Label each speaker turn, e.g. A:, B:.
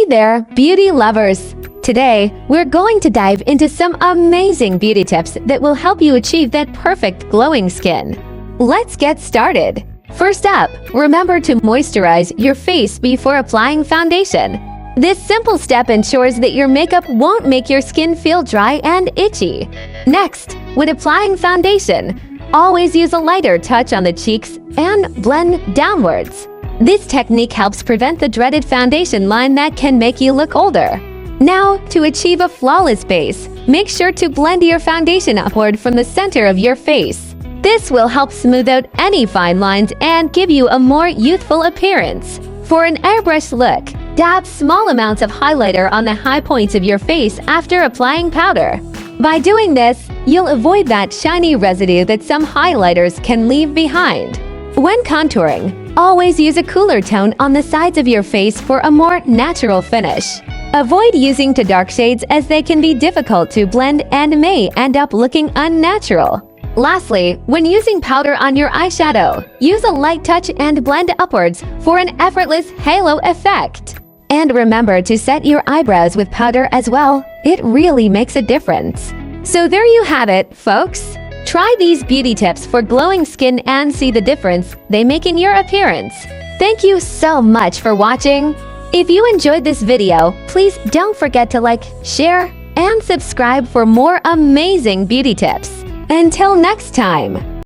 A: Hey there, beauty lovers! Today, we're going to dive into some amazing beauty tips that will help you achieve that perfect glowing skin. Let's get started! First up, remember to moisturize your face before applying foundation. This simple step ensures that your makeup won't make your skin feel dry and itchy. Next, when applying foundation, always use a lighter touch on the cheeks and blend downwards. This technique helps prevent the dreaded foundation line that can make you look older. Now, to achieve a flawless base, make sure to blend your foundation upward from the center of your face. This will help smooth out any fine lines and give you a more youthful appearance. For an airbrush look, dab small amounts of highlighter on the high points of your face after applying powder. By doing this, you'll avoid that shiny residue that some highlighters can leave behind. When contouring, always use a cooler tone on the sides of your face for a more natural finish. Avoid using too dark shades as they can be difficult to blend and may end up looking unnatural. Lastly, when using powder on your eyeshadow, use a light touch and blend upwards for an effortless halo effect. And remember to set your eyebrows with powder as well. It really makes a difference. So there you have it, folks. Try these beauty tips for glowing skin and see the difference they make in your appearance. Thank you so much for watching. If you enjoyed this video, please don't forget to like, share, and subscribe for more amazing beauty tips. Until next time.